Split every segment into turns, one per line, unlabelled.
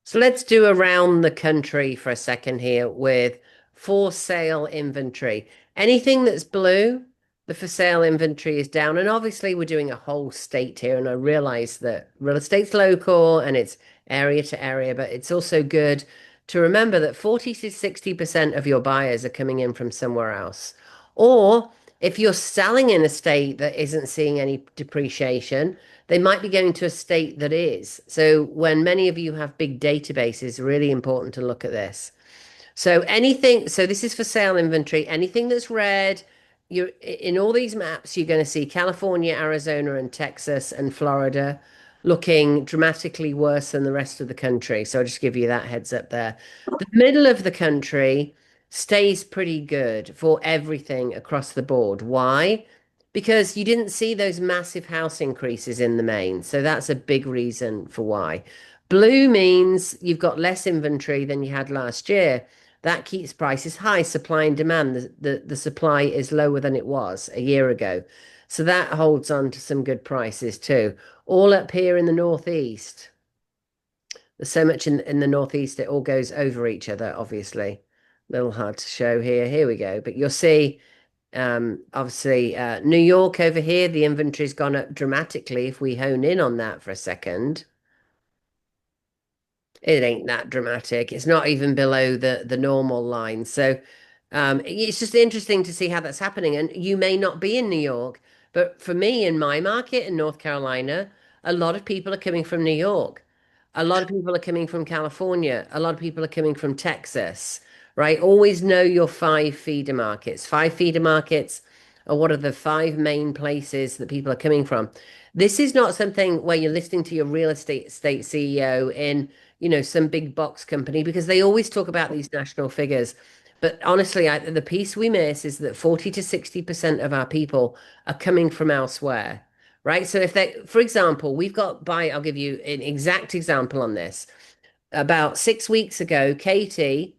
So let's do around the country for a second here with for sale inventory. Anything that's blue, the for sale inventory is down. And obviously, we're doing a whole state here. And I realize that real estate's local and it's area to area, but it's also good to remember that 40 to 60% of your buyers are coming in from somewhere else. Or if you're selling in a state that isn't seeing any depreciation, they might be going to a state that is. So when many of you have big databases, really important to look at this. So anything, so this is for sale inventory, anything that's red, you're in all these maps, you're going to see California, Arizona, and Texas and Florida looking dramatically worse than the rest of the country. So I'll just give you that heads up there. The middle of the country stays pretty good for everything across the board. Why? Because you didn't see those massive house increases in the main. So that's a big reason for why. Blue means you've got less inventory than you had last year. That keeps prices high, supply and demand. The supply is lower than it was a year ago. So that holds on to some good prices too. All up here in the Northeast. There's so much in the Northeast, it all goes over each other, obviously. A little hard to show here. Here we go. But you'll see, obviously, New York over here, the inventory's gone up dramatically if we hone in on that for a second. It ain't that dramatic. It's not even below the normal line. So it's just interesting to see how that's happening. And you may not be in New York, but for me in my market in North Carolina, a lot of people are coming from New York. A lot of people are coming from California. A lot of people are coming from Texas, right? Always know your five feeder markets. Five feeder markets are what are the five main places that people are coming from. This is not something where you're listening to your real estate CEO in some big box company because they always talk about these national figures. But honestly, the piece we miss is that 40 to 60% of our people are coming from elsewhere, right? So if they, for example, I'll give you an exact example on this. About 6 weeks ago, Katie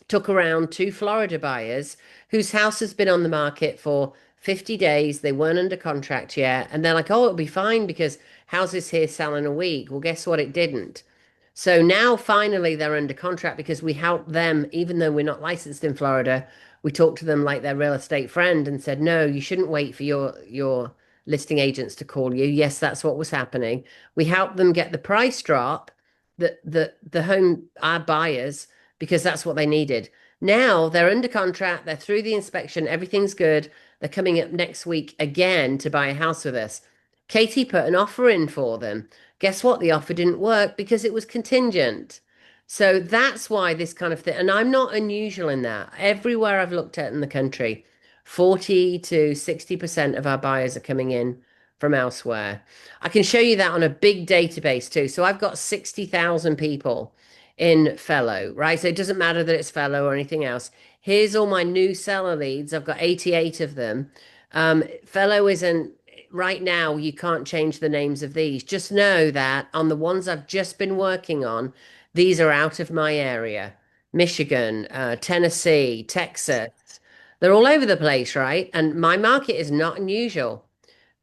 took around two Florida buyers whose house has been on the market for 50 days. They weren't under contract yet. And they're like, oh, it'll be fine because houses here sell in a week. Well, guess what? It didn't. So now finally they're under contract because we helped them, even though we're not licensed in Florida, we talked to them like their real estate friend and said, no, you shouldn't wait for your listing agents to call you. Yes, that's what was happening. We helped them get the price drop that the home our buyers because that's what they needed. Now they're under contract, they're through the inspection, everything's good. They're coming up next week again to buy a house with us. Katie put an offer in for them. Guess what? The offer didn't work because it was contingent. So that's why this kind of thing, and I'm not unusual in that. Everywhere I've looked at in the country, 40 to 60% of our buyers are coming in from elsewhere. I can show you that on a big database too. So I've got 60,000 people in Fellow, right? So it doesn't matter that it's Fellow or anything else. Here's all my new seller leads. I've got 88 of them. Fellow isn't right now, you can't change the names of these. Just know that on the ones I've just been working on, these are out of my area. Michigan, Tennessee, Texas. They're all over the place, right? And my market is not unusual.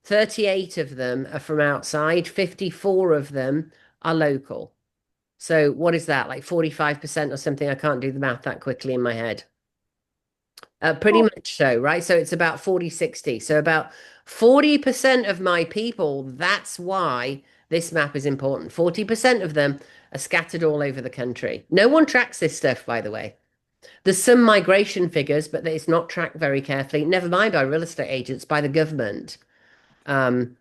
38 of them are from outside, 54 of them are local. So what is that? Like 45% or something? I can't do the math that quickly in my head. Pretty much so, right? So it's about 40-60. So about 40% of my people, that's why this map is important. 40% of them are scattered all over the country. No one tracks this stuff, by the way. There's some migration figures, but it's not tracked very carefully. Never mind by real estate agents, by the government. Um,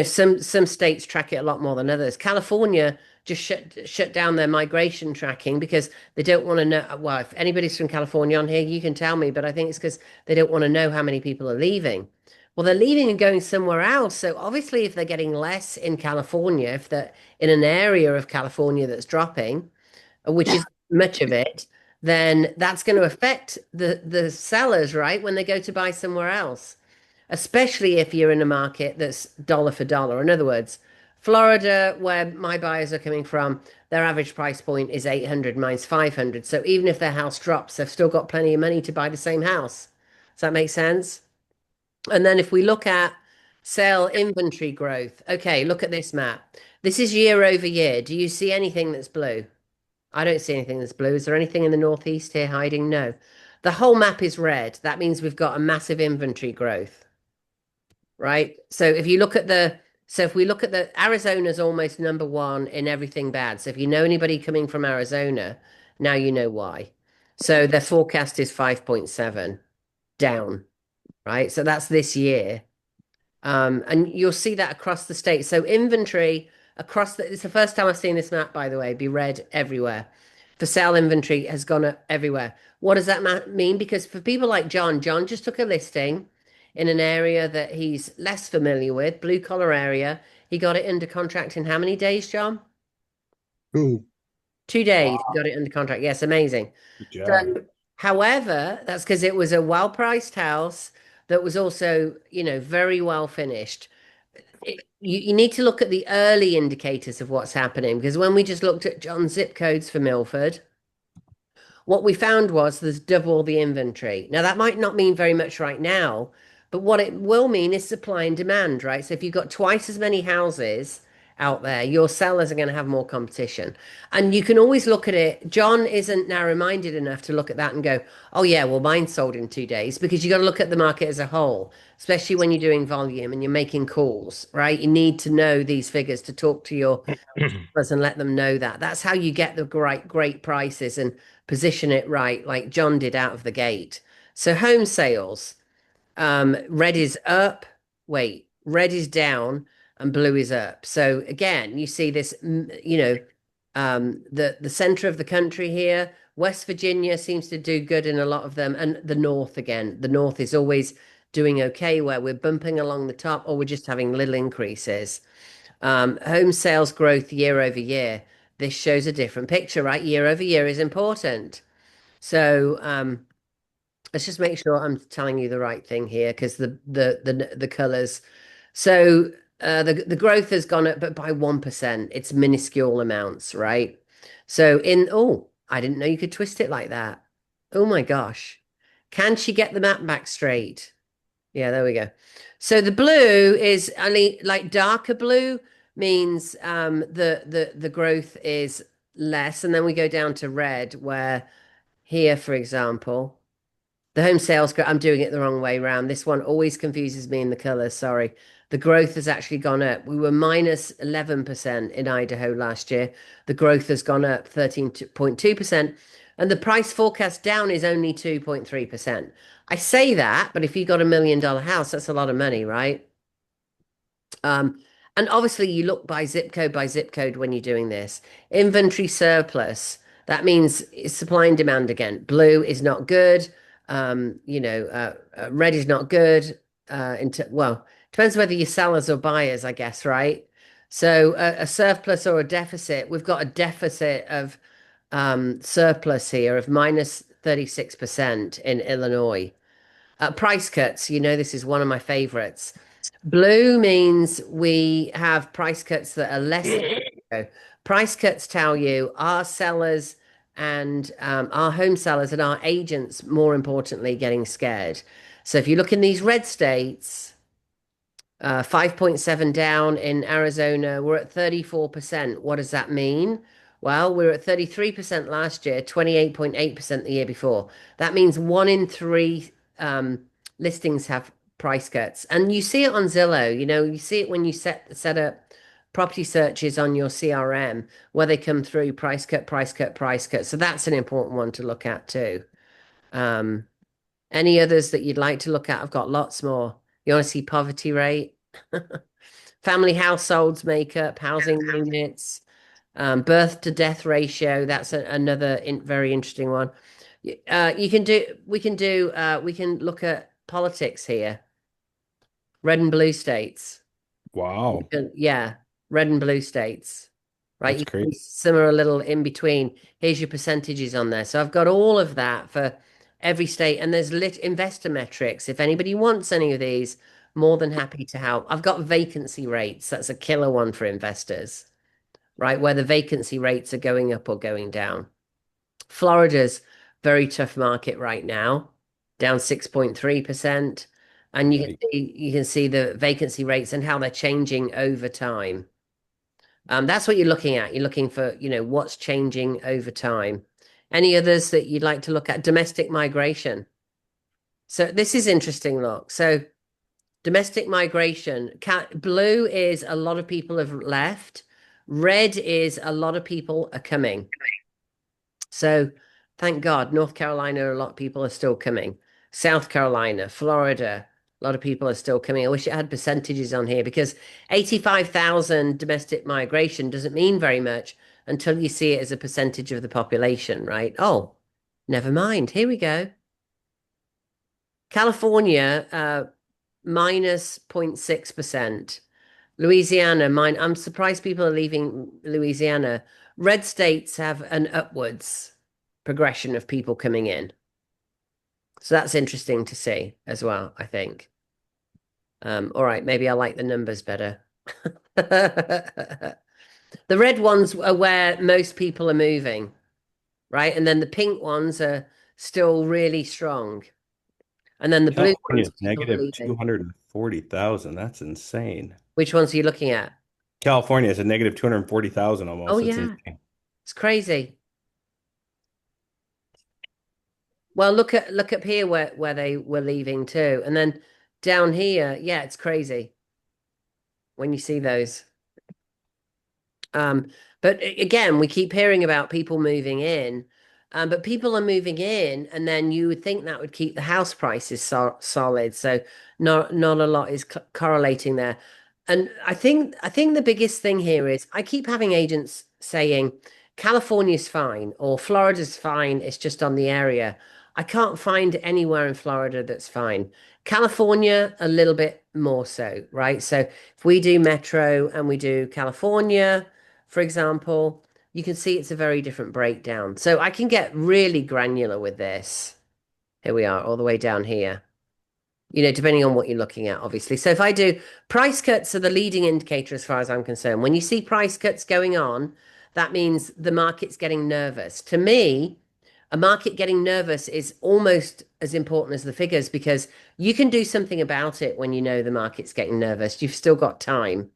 some states track it a lot more than others. California just shut down their migration tracking because they don't want to know. Well, if anybody's from California on here, you can tell me, but I think it's because they don't want to know how many people are leaving. Well, they're leaving and going somewhere else. So obviously, if they're getting less in California, if they're in an area of California that's dropping, which is much of it, then that's going to affect the sellers, right, when they go to buy somewhere else, especially if you're in a market that's dollar for dollar. In other words, Florida, where my buyers are coming from, their average price point is 800, mine's 500. So even if their house drops, they've still got plenty of money to buy the same house. Does that make sense? And then if we look at sale inventory growth, okay, look at this map. This is year over year. Do you see anything that's blue? I don't see anything that's blue. Is there anything in the northeast here hiding? No. The whole map is red. That means we've got a massive inventory growth, right? So if we look at the Arizona's almost number one in everything bad. So if you know anybody coming from Arizona, now you know why. So their forecast is 5.7 down, right? So that's this year. And you'll see that across the state. So inventory across it's the first time I've seen this map, by the way, be red everywhere. For sale inventory has gone up everywhere. What does that mean? Because for people like John, John just took a listing in an area that he's less familiar with, blue collar area. He got it under contract in how many days, John?
Ooh,
2 days. He
wow.
got it under contract. Yes, amazing.
Good job.
So, however, that's because it was a well-priced house that was also, very well finished. You need to look at the early indicators of what's happening because when we just looked at John's zip codes for Milford, what we found was there's double the inventory. Now, that might not mean very much right now, but what it will mean is supply and demand, right? So if you've got twice as many houses out there, your sellers are going to have more competition. And you can always look at it. John isn't narrow-minded enough to look at that and go, oh, yeah, well, mine sold in 2 days because you got to look at the market as a whole, especially when you're doing volume and you're making calls, right? You need to know these figures to talk to your us and let them know that. That's how you get the great prices and position it right, like John did out of the gate. So home sales, red is up, wait, red is down, and blue is up. So again, you see this, the center of the country here. West Virginia seems to do good in a lot of them, and the North again. The North is always doing okay, where we're bumping along the top, or we're just having little increases. Home sales growth year over year. This shows a different picture, right? Year over year is important. So let's just make sure I'm telling you the right thing here because the colors. So the growth has gone up, but by 1%. It's minuscule amounts, right? So I didn't know you could twist it like that. Oh my gosh. Can she get the map back straight? Yeah, there we go. So the blue is only like darker blue means the growth is less, and then we go down to red where here, for example, the home sales growth. I'm doing it the wrong way around. This one always confuses me in the colors. Sorry. The growth has actually gone up. We were minus 11% in Idaho last year. The growth has gone up 13.2%. And the price forecast down is only 2.3%. I say that, but if you got $1 million house, that's a lot of money, right? Um, and obviously, you look by zip code when you're doing this. Inventory surplus, that means it's supply and demand again. Blue is not good. Red is not good. Well, depends whether you're sellers or buyers, I guess, right? So a surplus or a deficit, we've got a deficit of surplus here of minus 36% in Illinois. Price cuts, this is one of my favorites. Blue means we have price cuts that are less than zero. Price cuts tell you our sellers and our home sellers and our agents, more importantly, getting scared. So if you look in these red states, 5.7 down in Arizona, we're at 34%. What does that mean? Well, we were at 33% last year, 28.8% the year before. That means one in three listings have price cuts. And you see it on Zillow, you see it when you set up property searches on your CRM where they come through price cut, price cut, price cut. So that's an important one to look at too. Um, any others that you'd like to look at? I've got lots more. You want to see poverty rate? Family households makeup, housing units, birth to death ratio. That's another very interesting one. We can look at politics here. Red and blue states.
Wow.
Yeah, red and blue states. Right,
That's
you can
great.
simmer a little in between. Here's your percentages on there. So I've got all of that for every state, and there's lit investor metrics. If anybody wants any of these, more than happy to help. I've got vacancy rates. That's a killer one for investors, right? Where the vacancy rates are going up or going down. Florida's very tough market right now, down 6.3%. And
Yikes.
you can see the vacancy rates and how they're changing over time. That's what you're looking at. You're looking for, what's changing over time. Any others that you'd like to look at? Domestic migration. So this is interesting, look. So domestic migration, blue is a lot of people have left. Red is a lot of people are coming. So thank God, North Carolina, a lot of people are still coming. South Carolina, Florida, a lot of people are still coming. I wish it had percentages on here because 85,000 domestic migration doesn't mean very much until you see it as a percentage of the population, right? Oh, never mind. Here we go. California, minus 0.6%. Louisiana, I'm surprised people are leaving Louisiana. Red states have an upwards progression of people coming in. So that's interesting to see as well, I think. All right, maybe I like the numbers better. The red ones are where most people are moving, right? And then the pink ones are still really strong. And then the blue
California
ones,
is
people are
negative
leaving.
240,000. That's insane.
Which ones are you looking at?
California is a negative 240,000
Oh
almost. That's
yeah,
insane.
it's crazy. Well, look up here where they were leaving too. And then down here, yeah, it's crazy when you see those. Um, but again, we keep hearing about people moving in, but people are moving in, and then you would think that would keep the house prices solid. So not a lot is correlating there. And I think the biggest thing here is I keep having agents saying California's fine or Florida's fine. It's just on the area. I can't find anywhere in Florida that's fine. California, a little bit more so, right? So if we do Metro and we do California for example, you can see it's a very different breakdown. So I can get really granular with this. Here we are, all the way down here. Depending on what you're looking at, obviously. So if I do price cuts are the leading indicator as far as I'm concerned. When you see price cuts going on, that means the market's getting nervous. To me, a market getting nervous is almost as important as the figures because you can do something about it when you know the market's getting nervous. You've still got time.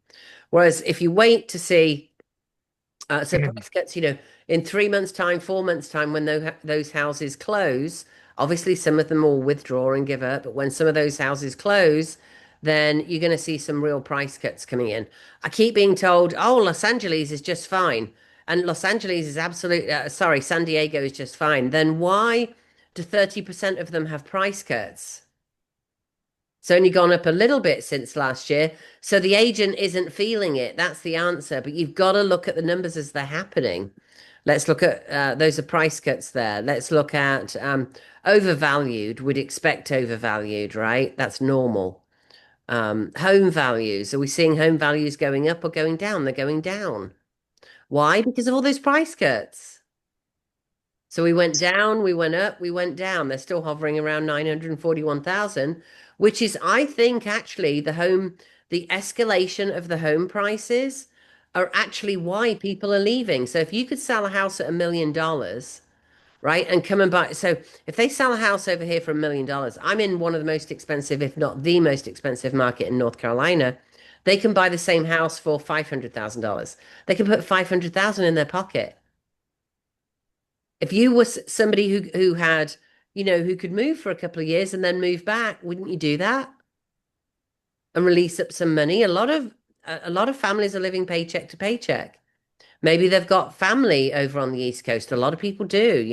Whereas if you wait to see so price cuts, in 3 months' time, 4 months' time, when those houses close, obviously some of them will withdraw and give up. But when some of those houses close, then you're going to see some real price cuts coming in. I keep being told, oh, Los Angeles is just fine. And Los Angeles is absolutely, sorry, San Diego is just fine. Then why do 30% of them have price cuts? It's only gone up a little bit since last year. So the agent isn't feeling it. That's the answer. But you've got to look at the numbers as they're happening. Let's look at those are price cuts there. Let's look at overvalued. We'd expect overvalued, right? That's normal. Home values. Are we seeing home values going up or going down? They're going down. Why? Because of all those price cuts. So we went down, we went up, we went down. They're still hovering around 941,000, which is, I think, actually the escalation of the home prices are actually why people are leaving. So if you could sell a house at $1 million, right, and come and buy, so if they sell a house over here for $1 million, I'm in one of the most expensive, if not the most expensive market in North Carolina. They can buy the same house for $500,000. They can put 500,000 in their pocket. If you were somebody who had, who could move for a couple of years and then move back, wouldn't you do that and release up some money? A lot of families are living paycheck to paycheck. Maybe they've got family over on the East Coast. A lot of people do.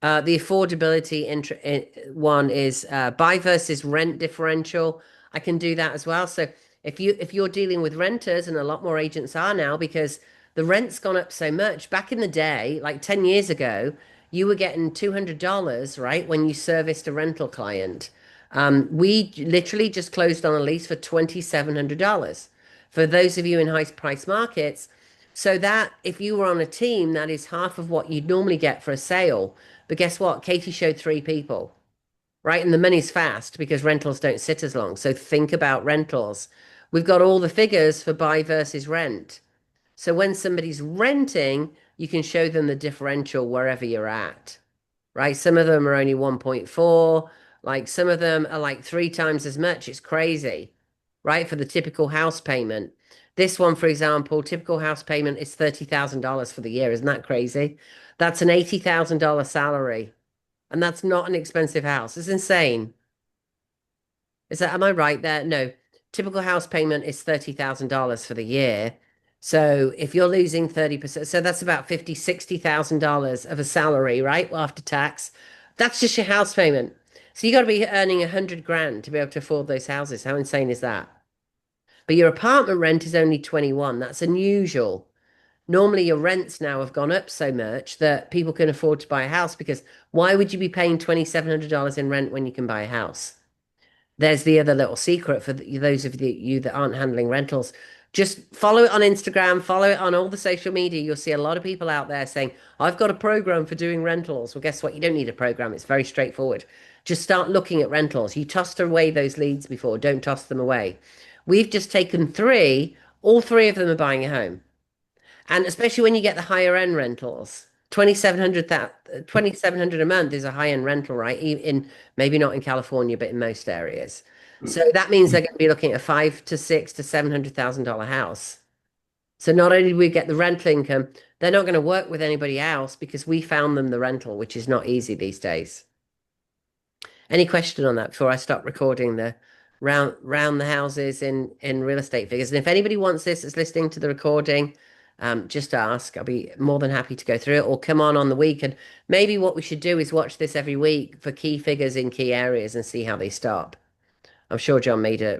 The affordability one is buy versus rent differential. I can do that as well. So if you're dealing with renters, and a lot more agents are now because the rent's gone up so much. Back in the day, like 10 years ago, you were getting $200, right, when you serviced a rental client. We literally just closed on a lease for $2,700. For those of you in high price markets, so that if you were on a team, that is half of what you'd normally get for a sale. But guess what? Katie showed three people, right? And the money's fast because rentals don't sit as long. So think about rentals. We've got all the figures for buy versus rent. So when somebody's renting, you can show them the differential wherever you're at, right? Some of them are only 1.4, like some of them are like three times as much. It's crazy. right? For the typical house payment. This one, for example, typical house payment is $30,000 for the year. Isn't that crazy? That's an $80,000 salary. And that's not an expensive house. It's insane. Am I right there? No. Typical house payment is $30,000 for the year. So if you're losing 30%, so that's about $50,000, $60,000 of a salary, right? Well, after tax. That's just your house payment. So you got to be earning 100 grand to be able to afford those houses. How insane is that? But your apartment rent is only 21. That's unusual. Normally your rents now have gone up so much that people can afford to buy a house because why would you be paying $2,700 in rent when you can buy a house? There's the other little secret for those of you that aren't handling rentals. Just follow it on Instagram, follow it on all the social media. You'll see a lot of people out there saying, I've got a program for doing rentals. Well, guess what? You don't need a program. It's very straightforward. Just start looking at rentals. You tossed away those leads before. Don't toss them away. We've just taken three. All three of them are buying a home. And especially when you get the higher end rentals, 2700 that 2700 a month is a high end rental, right? In maybe not in California, but in most areas. So that means they're going to be looking at a 5 to 6 to $700,000 house. So not only do we get the rental income, they're not going to work with anybody else because we found them the rental, which is not easy these days. Any question on that before I stop recording the round the houses in real estate figures? And if anybody wants this is listening to the recording, just ask. I'll be more than happy to go through it or come on the week. And maybe what we should do is watch this every week for key figures in key areas and see how they stop. I'm sure John made a